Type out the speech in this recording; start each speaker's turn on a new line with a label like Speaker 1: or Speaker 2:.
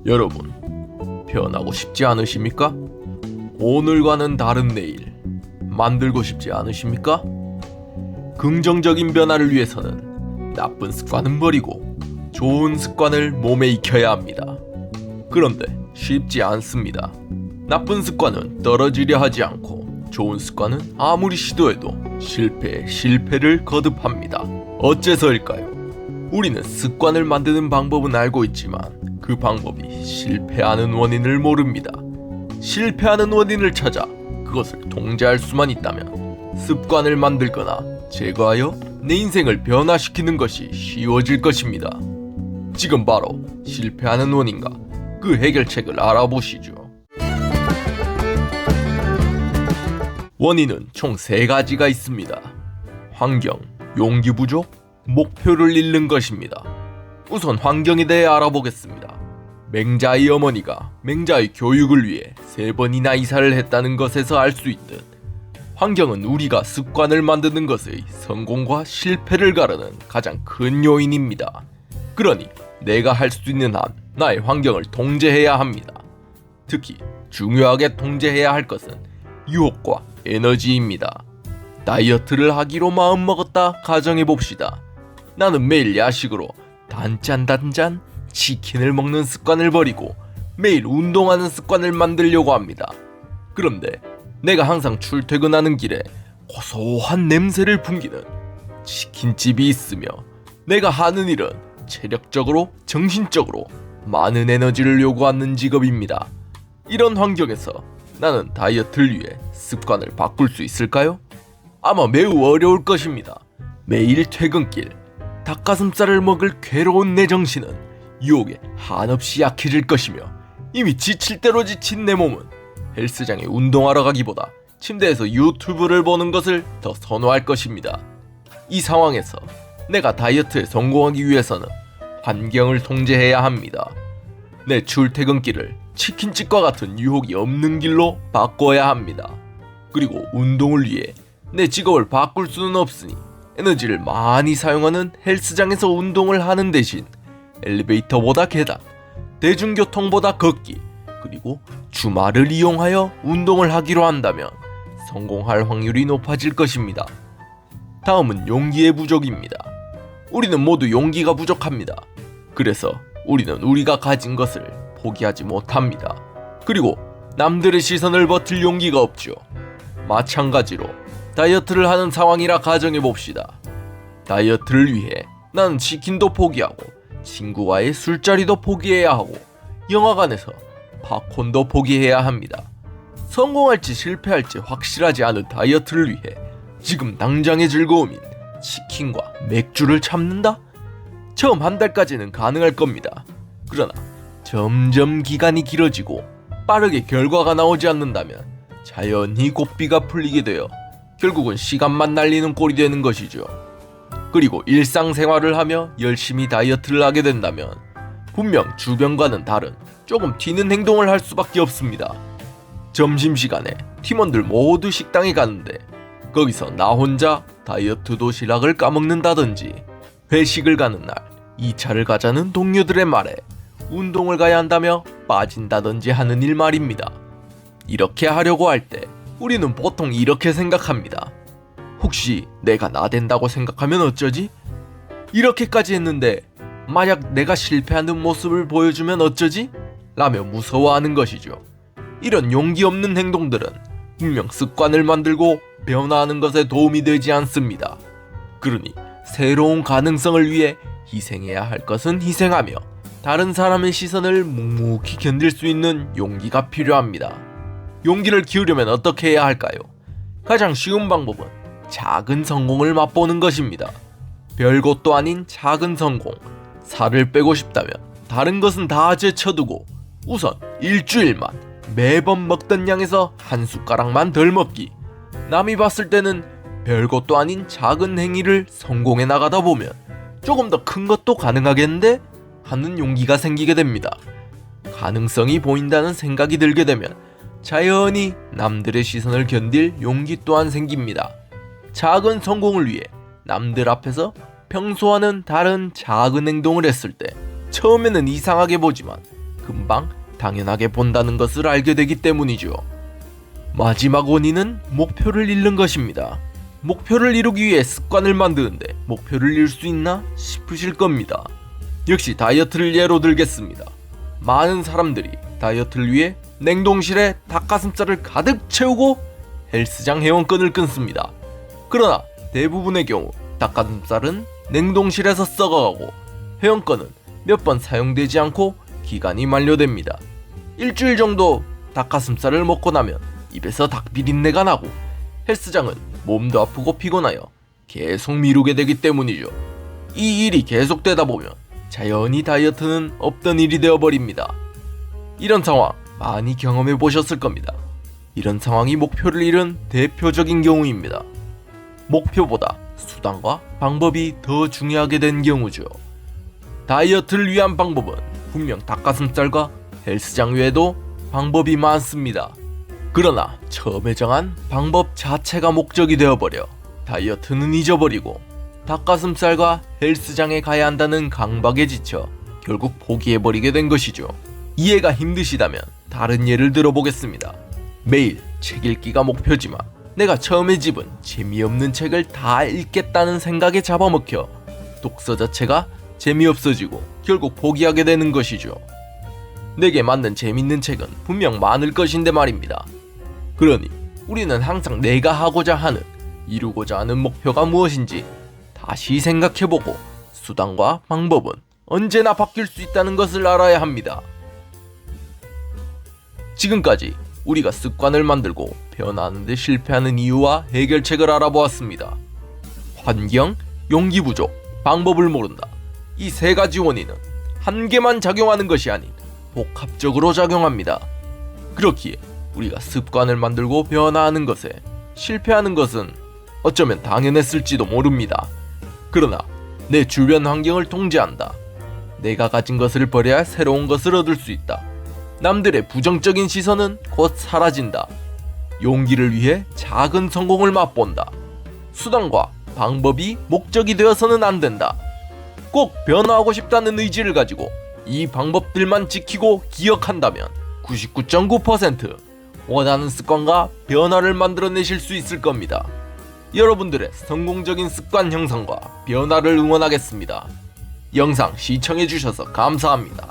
Speaker 1: 여러분, 변하고 싶지 않으십니까? 오늘과는 다른 내일 만들고 싶지 않으십니까? 긍정적인 변화를 위해서는 나쁜 습관은 버리고 좋은 습관을 몸에 익혀야 합니다. 그런데 쉽지 않습니다. 나쁜 습관은 떨어지려 하지 않고 좋은 습관은 아무리 시도해도 실패에 실패를 거듭합니다. 어째서일까요? 우리는 습관을 만드는 방법은 알고 있지만 그 방법이 실패하는 원인을 모릅니다. 실패하는 원인을 찾아 그것을 통제할 수만 있다면 습관을 만들거나 제거하여 내 인생을 변화시키는 것이 쉬워질 것입니다. 지금 바로 실패하는 원인과 그 해결책을 알아보시죠. 원인은 총 3가지가 있습니다. 환경, 용기 부족, 목표를 잃는 것입니다. 우선 환경에 대해 알아보겠습니다. 맹자의 어머니가 맹자의 교육을 위해 3번이나 이사를 했다는 것에서 알 수 있듯 환경은 우리가 습관을 만드는 것의 성공과 실패를 가르는 가장 큰 요인입니다. 그러니 내가 할 수 있는 한 나의 환경을 통제해야 합니다. 특히 중요하게 통제해야 할 것은 유혹과 에너지입니다. 다이어트를 하기로 마음먹었다 가정해봅시다. 나는 매일 야식으로 단짠 치킨을 먹는 습관을 버리고 매일 운동하는 습관을 만들려고 합니다. 그런데 내가 항상 출퇴근하는 길에 고소한 냄새를 풍기는 치킨집이 있으며 내가 하는 일은 체력적으로 정신적으로 많은 에너지를 요구하는 직업입니다. 이런 환경에서 나는 다이어트를 위해 습관을 바꿀 수 있을까요? 아마 매우 어려울 것입니다. 매일 퇴근길 닭가슴살을 먹을 괴로운 내 정신은 유혹에 한없이 약해질 것이며 이미 지칠 대로 지친 내 몸은 헬스장에 운동하러 가기보다 침대에서 유튜브를 보는 것을 더 선호할 것입니다. 이 상황에서 내가 다이어트에 성공하기 위해서는 환경을 통제해야 합니다. 내 출퇴근길을 치킨집과 같은 유혹이 없는 길로 바꿔야 합니다. 그리고 운동을 위해 내 직업을 바꿀 수는 없으니 에너지를 많이 사용하는 헬스장에서 운동을 하는 대신 엘리베이터보다 계단, 대중교통보다 걷기, 그리고 주말을 이용하여 운동을 하기로 한다면 성공할 확률이 높아질 것입니다. 다음은 용기의 부족입니다. 우리는 모두 용기가 부족합니다. 그래서 우리는 우리가 가진 것을 포기하지 못합니다. 그리고 남들의 시선을 버틸 용기가 없죠. 마찬가지로 다이어트를 하는 상황이라 가정해봅시다. 다이어트를 위해 나는 치킨도 포기하고 친구와의 술자리도 포기해야 하고 영화관에서 팝콘도 포기해야 합니다. 성공할지 실패할지 확실하지 않은 다이어트를 위해 지금 당장의 즐거움인 치킨과 맥주를 참는다? 처음 한 달까지는 가능할 겁니다. 그러나 점점 기간이 길어지고 빠르게 결과가 나오지 않는다면 자연히 고삐가 풀리게 되어 결국은 시간만 날리는 꼴이 되는 것이죠. 그리고 일상생활을 하며 열심히 다이어트를 하게 된다면 분명 주변과는 다른 조금 튀는 행동을 할 수밖에 없습니다. 점심시간에 팀원들 모두 식당에 가는데 거기서 나 혼자 다이어트 도시락을 까먹는다든지 회식을 가는 날 2차를 가자는 동료들의 말에 운동을 가야 한다며 빠진다든지 하는 일 말입니다. 이렇게 하려고 할 때 우리는 보통 이렇게 생각합니다. 혹시 내가 나댄다고 생각하면 어쩌지? 이렇게까지 했는데 만약 내가 실패하는 모습을 보여주면 어쩌지? 라며 무서워하는 것이죠. 이런 용기 없는 행동들은 분명 습관을 만들고 변화하는 것에 도움이 되지 않습니다. 그러니 새로운 가능성을 위해 희생해야 할 것은 희생하며 다른 사람의 시선을 묵묵히 견딜 수 있는 용기가 필요합니다. 용기를 키우려면 어떻게 해야 할까요? 가장 쉬운 방법은 작은 성공을 맛보는 것입니다. 별것도 아닌 작은 성공. 살을 빼고 싶다면 다른 것은 다 제쳐두고 우선 일주일만 매번 먹던 양에서 한 숟가락만 덜 먹기. 남이 봤을 때는 별것도 아닌 작은 행위를 성공해 나가다 보면 조금 더 큰 것도 가능하겠는데? 하는 용기가 생기게 됩니다. 가능성이 보인다는 생각이 들게 되면 자연히 남들의 시선을 견딜 용기 또한 생깁니다. 작은 성공을 위해 남들 앞에서 평소와는 다른 작은 행동을 했을 때 처음에는 이상하게 보지만 금방 당연하게 본다는 것을 알게 되기 때문이죠. 마지막 원인은 목표를 잃는 것입니다. 목표를 이루기 위해 습관을 만드는데 목표를 잃을 수 있나 싶으실 겁니다. 역시 다이어트를 예로 들겠습니다. 많은 사람들이 다이어트를 위해 냉동실에 닭가슴살을 가득 채우고 헬스장 회원권을 끊습니다. 그러나 대부분의 경우 닭가슴살은 냉동실에서 썩어가고 회원권은 몇 번 사용되지 않고 기간이 만료됩니다. 일주일 정도 닭가슴살을 먹고 나면 입에서 닭비린내가 나고 헬스장은 몸도 아프고 피곤하여 계속 미루게 되기 때문이죠. 이 일이 계속되다 보면 자연히 다이어트는 없던 일이 되어버립니다. 이런 상황 많이 경험해 보셨을 겁니다. 이런 상황이 목표를 잃은 대표적인 경우입니다. 목표보다 수단과 방법이 더 중요하게 된 경우죠. 다이어트를 위한 방법은 분명 닭가슴살과 헬스장 외에도 방법이 많습니다. 그러나 처음에 정한 방법 자체가 목적이 되어버려 다이어트는 잊어버리고 닭가슴살과 헬스장에 가야 한다는 강박에 지쳐 결국 포기해버리게 된 것이죠. 이해가 힘드시다면 다른 예를 들어보겠습니다. 매일 책 읽기가 목표지만 내가 처음에 집은 재미없는 책을 다 읽겠다는 생각에 잡아먹혀 독서 자체가 재미없어지고 결국 포기하게 되는 것이죠. 내게 맞는 재밌는 책은 분명 많을 것인데 말입니다. 그러니 우리는 항상 내가 하고자 하는, 이루고자 하는 목표가 무엇인지 다시 생각해보고 수단과 방법은 언제나 바뀔 수 있다는 것을 알아야 합니다. 지금까지 우리가 습관을 만들고 변화하는 데 실패하는 이유와 해결책을 알아보았습니다. 환경, 용기 부족, 방법을 모른다. 이 세 가지 원인은 한 개만 작용하는 것이 아닌 복합적으로 작용합니다. 그렇기에 우리가 습관을 만들고 변화하는 것에 실패하는 것은 어쩌면 당연했을지도 모릅니다. 그러나 내 주변 환경을 통제한다. 내가 가진 것을 버려야 새로운 것을 얻을 수 있다. 남들의 부정적인 시선은 곧 사라진다. 용기를 위해 작은 성공을 맛본다. 수단과 방법이 목적이 되어서는 안 된다. 꼭 변화하고 싶다는 의지를 가지고 이 방법들만 지키고 기억한다면 99.9% 원하는 습관과 변화를 만들어내실 수 있을 겁니다. 여러분들의 성공적인 습관 형성과 변화를 응원하겠습니다. 영상 시청해주셔서 감사합니다.